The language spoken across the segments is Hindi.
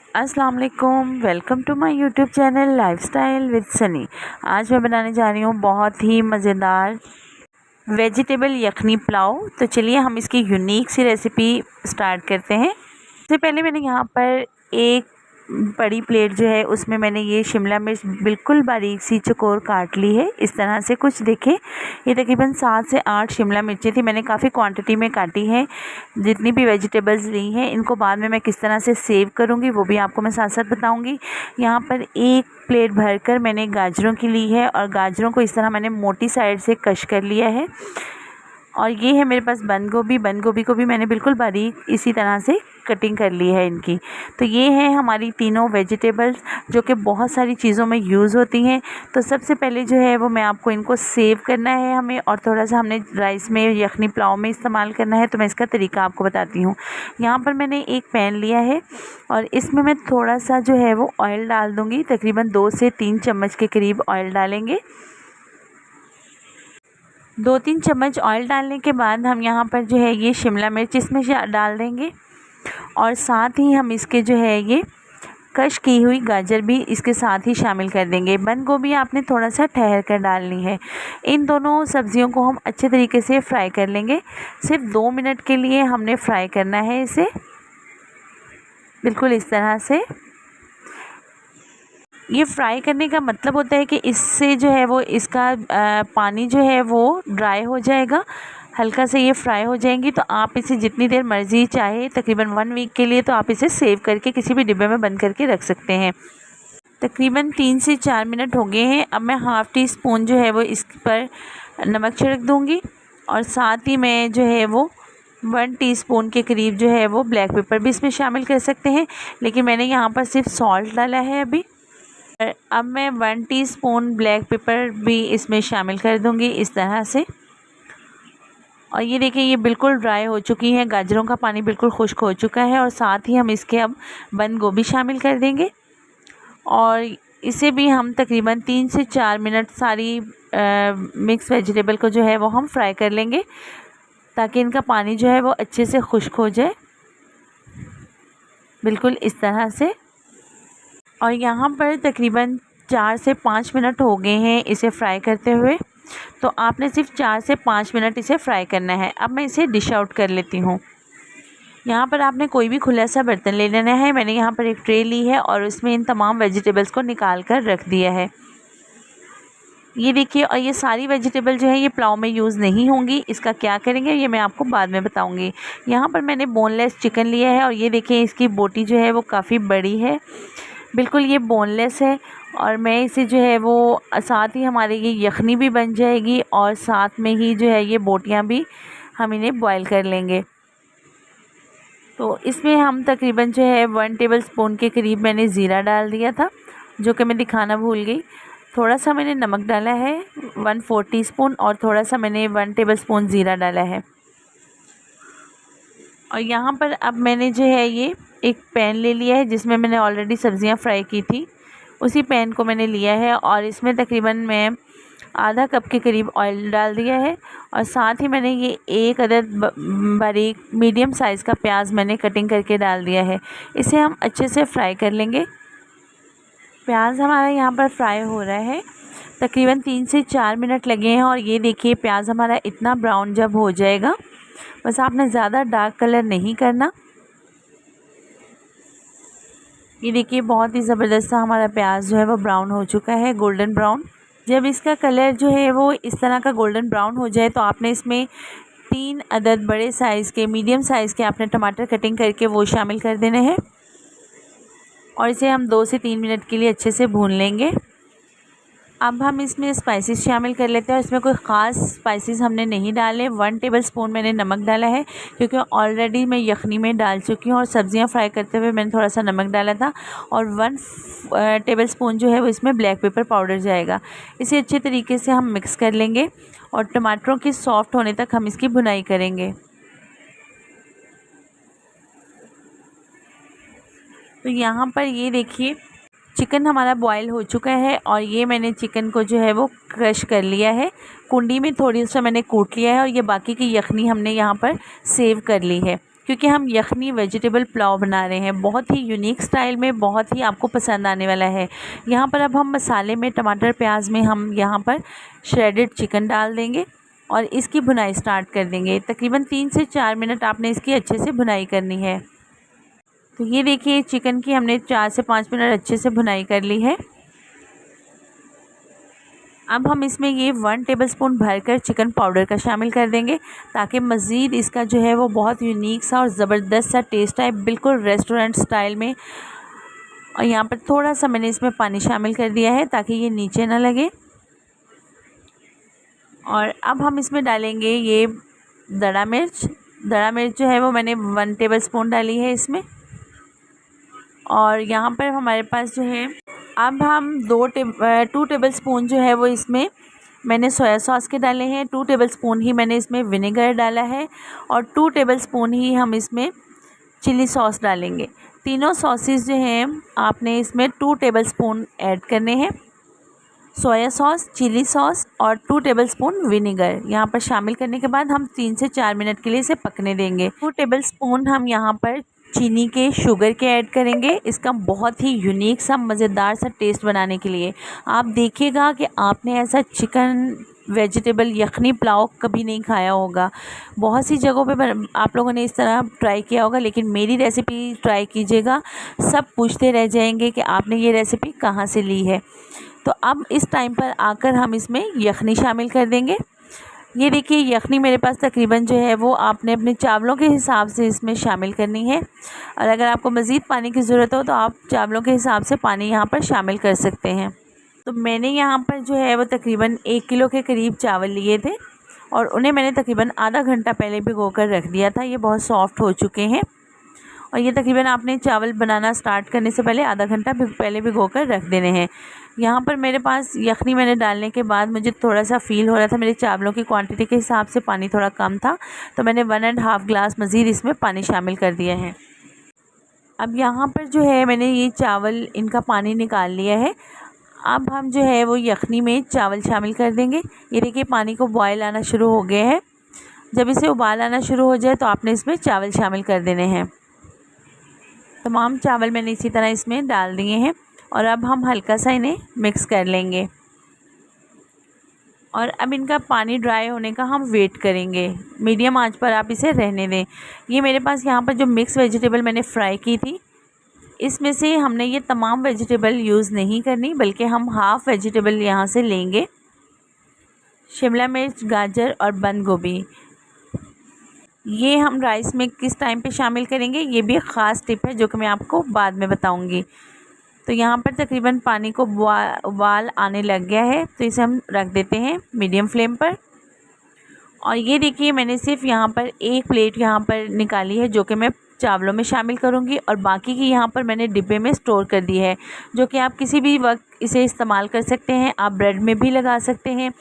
अस्सलाम वालेकुम, welcome to my YouTube channel lifestyle with Sunny. आज मैं बनाने जा रही हूँ बहुत ही मज़ेदार वेजिटेबल यखनी पुलाव। तो चलिए हम इसकी यूनिक सी रेसिपी स्टार्ट करते हैं। सबसे पहले मैंने यहाँ पर एक बड़ी प्लेट जो है उसमें मैंने ये शिमला मिर्च बिल्कुल बारीक सी चौकोर काट ली है। इस तरह से कुछ देखें, ये तकरीबन 7 से 8 शिमला मिर्ची थी। मैंने काफ़ी क्वांटिटी में काटी है। जितनी भी वेजिटेबल्स ली हैं इनको बाद में मैं किस तरह से सेव करूँगी वो भी आपको मैं साथ साथ बताऊँगी। यहाँ पर एक प्लेट भरकर मैंने गाजरों की ली है और गाजरों को इस तरह मैंने मोटी साइड से कश कर लिया है। और ये है मेरे पास बंद गोभी को भी मैंने बिल्कुल बारीक इसी तरह से कटिंग कर ली है इनकी। तो ये है हमारी तीनों वेजिटेबल्स जो कि बहुत सारी चीज़ों में यूज़ होती हैं। तो सबसे पहले जो है वो मैं आपको इनको सेव करना है हमें, और थोड़ा सा हमने राइस में यखनी पुलाव में इस्तेमाल करना है। तो मैं इसका तरीका आपको बताती हूँ। यहाँ पर मैंने एक पैन लिया है और इसमें मैं थोड़ा सा जो है वो ऑयल डाल दूँगी। तकरीबन 2 से 3 चम्मच के करीब ऑयल डालेंगे। 2-3 चम्मच ऑयल डालने के बाद हम यहाँ पर जो है ये शिमला मिर्च इसमें डाल देंगे और साथ ही हम इसके जो है ये कश की हुई गाजर भी इसके साथ ही शामिल कर देंगे। बंद गोभी आपने थोड़ा सा ठहर कर डालनी है। इन दोनों सब्जियों को हम अच्छे तरीके से फ्राई कर लेंगे। सिर्फ 2 मिनट के लिए हमने फ्राई करना है इसे, बिल्कुल इस तरह से। ये फ्राई करने का मतलब होता है कि इससे जो है वो इसका पानी जो है वो ड्राई हो जाएगा। हल्का से ये फ्राई हो जाएंगी तो आप इसे जितनी देर मर्ज़ी चाहे, तकरीबन 1 वीक के लिए तो आप इसे सेव करके किसी भी डिब्बे में बंद करके रख सकते हैं। तकरीबन 3 से 4 मिनट हो गए हैं। अब मैं हाफ़ टी स्पून जो है वो इस पर नमक छिड़क दूँगी और साथ ही मैं जो है वो 1 टीस्पून के करीब जो है वो ब्लैक पेपर भी इसमें शामिल कर सकते हैं, लेकिन मैंने यहाँ पर सिर्फ सॉल्ट डाला है अभी। अब मैं 1 टीस्पून ब्लैक पेपर भी इसमें शामिल कर दूंगी इस तरह से। और ये देखिए ये बिल्कुल ड्राई हो चुकी है, गाजरों का पानी बिल्कुल खुश्क हो चुका है। और साथ ही हम इसके अब बंद गोभी शामिल कर देंगे और इसे भी हम तकरीबन 3 से 4 मिनट सारी मिक्स वेजिटेबल को जो है वो हम फ्राई कर लेंगे ताकि इनका पानी जो है वो अच्छे से खुश्क हो जाए, बिल्कुल इस तरह से। और यहाँ पर तकरीबन 4 से 5 मिनट हो गए हैं इसे फ्राई करते हुए। तो आपने सिर्फ 4 से 5 मिनट इसे फ्राई करना है। अब मैं इसे डिश आउट कर लेती हूँ। यहाँ पर आपने कोई भी खुला सा बर्तन ले लेना है। मैंने यहाँ पर एक ट्रे ली है और उसमें इन तमाम वेजिटेबल्स को निकाल कर रख दिया है। ये देखिए, और ये सारी वेजिटेबल जो है ये पुलाव में यूज़ नहीं होंगी। इसका क्या करेंगे ये मैं आपको बाद में बताऊँगी। यहाँ पर मैंने बोनलेस चिकन लिया है और ये देखिए इसकी बोटी जो है वो काफ़ी बड़ी है, बिल्कुल ये बोनलेस है। और मैं इसे जो है वो साथ ही हमारे ये यखनी भी बन जाएगी और साथ में ही जो है ये बोटियां भी हम इन्हें बॉईल कर लेंगे। तो इसमें हम तकरीबन जो है 1 टेबलस्पून के करीब मैंने ज़ीरा डाल दिया था, जो कि मैं दिखाना भूल गई। थोड़ा सा मैंने नमक डाला है 1/4 टीस्पून और थोड़ा सा मैंने 1 टेबलस्पून ज़ीरा डाला है। और यहाँ पर अब मैंने जो है ये एक पैन ले लिया है जिसमें मैंने ऑलरेडी सब्ज़ियाँ फ्राई की थी। उसी पैन को मैंने लिया है और इसमें तकरीबन मैं आधा कप के करीब ऑयल डाल दिया है। और साथ ही मैंने ये एक अदद बारीक मीडियम साइज़ का प्याज मैंने कटिंग करके डाल दिया है। इसे हम अच्छे से फ्राई कर लेंगे। प्याज हमारा यहाँ पर फ्राई हो रहा है, तकरीबन 3 से 4 मिनट लगे हैं। और ये देखिए प्याज हमारा इतना ब्राउन जब हो जाएगा, बस आपने ज़्यादा डार्क कलर नहीं करना। ये देखिए बहुत ही ज़बरदस्त सा हमारा प्याज जो है वो ब्राउन हो चुका है, गोल्डन ब्राउन। जब इसका कलर जो है वो इस तरह का गोल्डन ब्राउन हो जाए तो आपने इसमें 3 अदद बड़े साइज़ के मीडियम साइज़ के आपने टमाटर कटिंग करके वो शामिल कर देने हैं और इसे हम 2 से 3 मिनट के लिए अच्छे से भून लेंगे। अब हम इसमें स्पाइसेस शामिल कर लेते हैं। इसमें कोई ख़ास स्पाइसेस हमने नहीं डाले। 1 टेबलस्पून मैंने नमक डाला है क्योंकि ऑलरेडी मैं यखनी में डाल चुकी हूँ और सब्ज़ियाँ फ्राई करते हुए मैंने थोड़ा सा नमक डाला था। और 1 टेबलस्पून जो है वो इसमें ब्लैक पेपर पाउडर जाएगा। इसे अच्छे तरीके से हम मिक्स कर लेंगे और टमाटरों की सॉफ्ट होने तक हम इसकी भुनाई करेंगे। तो यहाँ पर ये देखिए चिकन हमारा बॉयल हो चुका है और ये मैंने चिकन को जो है वो क्रश कर लिया है। कुंडी में थोड़ी सा मैंने कूट लिया है और ये बाकी की यखनी हमने यहाँ पर सेव कर ली है क्योंकि हम यखनी वेजिटेबल पुलाव बना रहे हैं, बहुत ही यूनिक स्टाइल में, बहुत ही आपको पसंद आने वाला है। यहाँ पर अब हम मसाले में टमाटर प्याज में हम यहाँ पर श्रेडेड चिकन डाल देंगे और इसकी भुनाई स्टार्ट कर देंगे। तकरीबन 3 से 4 मिनट आपने इसकी अच्छे से भुनाई करनी है। तो ये देखिए चिकन की हमने 4 से 5 मिनट अच्छे से भुनाई कर ली है। अब हम इसमें ये 1 टेबलस्पून भरकर चिकन पाउडर का शामिल कर देंगे, ताकि मज़ीद इसका जो है वो बहुत यूनिक सा और ज़बरदस्त सा टेस्ट आए, बिल्कुल रेस्टोरेंट स्टाइल में। और यहाँ पर थोड़ा सा मैंने इसमें पानी शामिल कर दिया है ताकि ये नीचे ना लगे। और अब हम इसमें डालेंगे ये दड़ा मिर्च। दड़ा मिर्च जो है वो मैंने 1 टेबलस्पून डाली है इसमें। और यहाँ पर हमारे पास जो है अब हम 2 टेबलस्पून जो है वो इसमें मैंने सोया सॉस के डाले हैं, 2 टेबलस्पून ही मैंने इसमें विनेगर डाला है और 2 टेबलस्पून ही हम इसमें चिली सॉस डालेंगे। तीनों सॉसेस जो हैं आपने इसमें 2 टेबलस्पून ऐड करने हैं। सोया सॉस, चिली सॉस और 2 टेबलस्पून विनेगर यहाँ पर शामिल करने के बाद हम 3 से 4 मिनट के लिए इसे पकने देंगे। 2 टेबलस्पून हम यहाँ पर चीनी के शुगर के ऐड करेंगे, इसका बहुत ही यूनिक सा मज़ेदार सा टेस्ट बनाने के लिए। आप देखिएगा कि आपने ऐसा चिकन वेजिटेबल यखनी पुलाव कभी नहीं खाया होगा। बहुत सी जगहों पे आप लोगों ने इस तरह ट्राई किया होगा, लेकिन मेरी रेसिपी ट्राई कीजिएगा, सब पूछते रह जाएंगे कि आपने ये रेसिपी कहाँ से ली है। तो अब इस टाइम पर आकर हम इसमें यखनी शामिल कर देंगे। ये देखिए यखनी मेरे पास तकरीबन जो है वो आपने अपने चावलों के हिसाब से इसमें शामिल करनी है, और अगर आपको मज़ीद पानी की ज़रूरत हो तो आप चावलों के हिसाब से पानी यहाँ पर शामिल कर सकते हैं। तो मैंने यहाँ पर जो है वो तकरीबन 1 किलो के करीब चावल लिए थे और उन्हें मैंने तकरीबन आधा घंटा पहले भिगो कर रख दिया था। ये बहुत सॉफ्ट हो चुके हैं और ये तकरीबन आपने चावल बनाना स्टार्ट करने से पहले आधा घंटा पहले भिगो कर रख देने हैं। यहाँ पर मेरे पास यखनी मैंने डालने के बाद मुझे थोड़ा सा फ़ील हो रहा था मेरे चावलों की क्वांटिटी के हिसाब से पानी थोड़ा कम था, तो मैंने 1.5 ग्लास मज़ीद इसमें पानी शामिल कर दिया है। अब यहाँ पर जो है मैंने ये चावल इनका पानी निकाल लिया है। अब हम जो है वो यखनी में चावल शामिल कर देंगे। ये देखिए पानी को बॉयल आना शुरू हो गया है। जब इसे उबाल आना शुरू हो जाए तो आपने इसमें चावल शामिल कर देने हैं। तमाम चावल मैंने इसी तरह इसमें डाल दिए हैं और अब हम हल्का सा इन्हें मिक्स कर लेंगे और अब इनका पानी ड्राई होने का हम वेट करेंगे। मीडियम आंच पर आप इसे रहने दें। ये मेरे पास यहाँ पर जो मिक्स वेजिटेबल मैंने फ्राई की थी, इसमें से हमने ये तमाम वेजिटेबल यूज़ नहीं करनी, बल्कि हम हाफ़ वेजिटेबल यहाँ से लेंगे। शिमला मिर्च, गाजर और बंद गोभी, ये हम राइस में किस टाइम पे शामिल करेंगे ये भी एक ख़ास टिप है जो कि मैं आपको बाद में बताऊंगी। तो यहाँ पर तकरीबन पानी को उबाल आने लग गया है, तो इसे हम रख देते हैं मीडियम फ्लेम पर। और ये देखिए मैंने सिर्फ यहाँ पर 1 प्लेट यहाँ पर निकाली है जो कि मैं चावलों में शामिल करूँगी और बाकी की यहाँ पर मैंने डिब्बे में स्टोर कर दी है, जो कि आप किसी भी वक्त इसे इस्तेमाल कर सकते हैं। आप ब्रेड में भी लगा सकते हैं,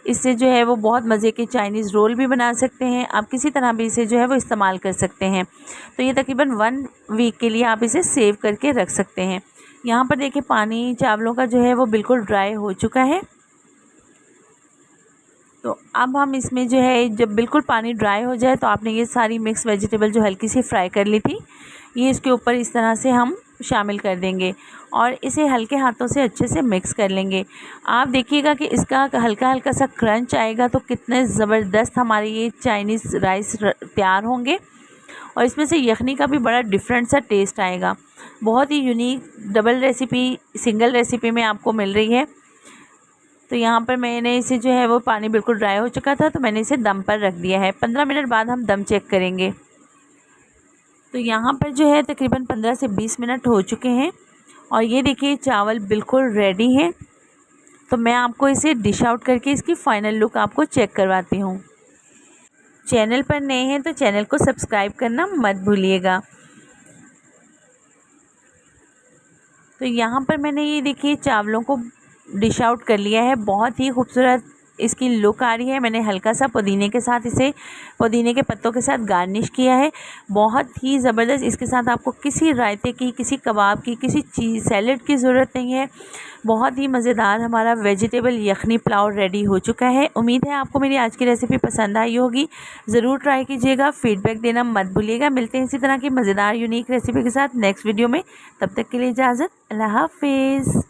इससे जो है वो बहुत मज़े के चाइनीज़ रोल भी बना सकते हैं। आप किसी तरह भी इसे जो है वो इस्तेमाल कर सकते हैं। तो ये तकरीबन 1 वीक के लिए आप इसे सेव करके रख सकते हैं। यहाँ पर देखिए पानी चावलों का जो है वो बिल्कुल ड्राई हो चुका है। तो अब हम इसमें जो है जब बिल्कुल पानी ड्राई हो जाए तो आपने ये सारी मिक्स वेजिटेबल जो हल्की सी फ्राई कर ली थी, ये इसके ऊपर इस तरह से हम शामिल कर देंगे और इसे हल्के हाथों से अच्छे से मिक्स कर लेंगे। आप देखिएगा कि इसका हल्का हल्का सा क्रंच आएगा तो कितने ज़बरदस्त हमारे ये चाइनीज़ राइस तैयार होंगे और इसमें से यखनी का भी बड़ा डिफरेंट सा टेस्ट आएगा। बहुत ही unique double recipe single recipe में आपको मिल रही है। तो यहाँ पर मैंने इसे जो है वो पानी बिल्कुल ड्राई हो चुका था तो मैंने इसे दम पर रख दिया है। 15 मिनट बाद हम दम चेक करेंगे। तो यहाँ पर जो है तकरीबन 15 से 20 मिनट हो चुके हैं और ये देखिए चावल बिल्कुल रेडी हैं। तो मैं आपको इसे डिश आउट करके इसकी फ़ाइनल लुक आपको चेक करवाती हूँ। चैनल पर नए हैं तो चैनल को सब्सक्राइब करना मत भूलिएगा। तो यहाँ पर मैंने ये देखिए चावलों को डिश आउट कर लिया है। बहुत ही खूबसूरत इसकी लुक आ रही है। मैंने हल्का सा पुदीने के साथ इसे पुदीने के पत्तों के साथ गार्निश किया है। बहुत ही ज़बरदस्त। इसके साथ आपको किसी रायते की, किसी कबाब की, किसी चीज़ सैलेड की ज़रूरत नहीं है। बहुत ही मज़ेदार हमारा वेजिटेबल यखनी पुलाव रेडी हो चुका है। उम्मीद है आपको मेरी आज की रेसिपी पसंद आई होगी। ज़रूर ट्राई कीजिएगा, फीडबैक देना मत भूलिएगा। मिलते हैं इसी तरह की मज़ेदार यूनिक रेसिपी के साथ नेक्स्ट वीडियो में। तब तक के लिए इजाज़त, अल्लाह हाफिज़।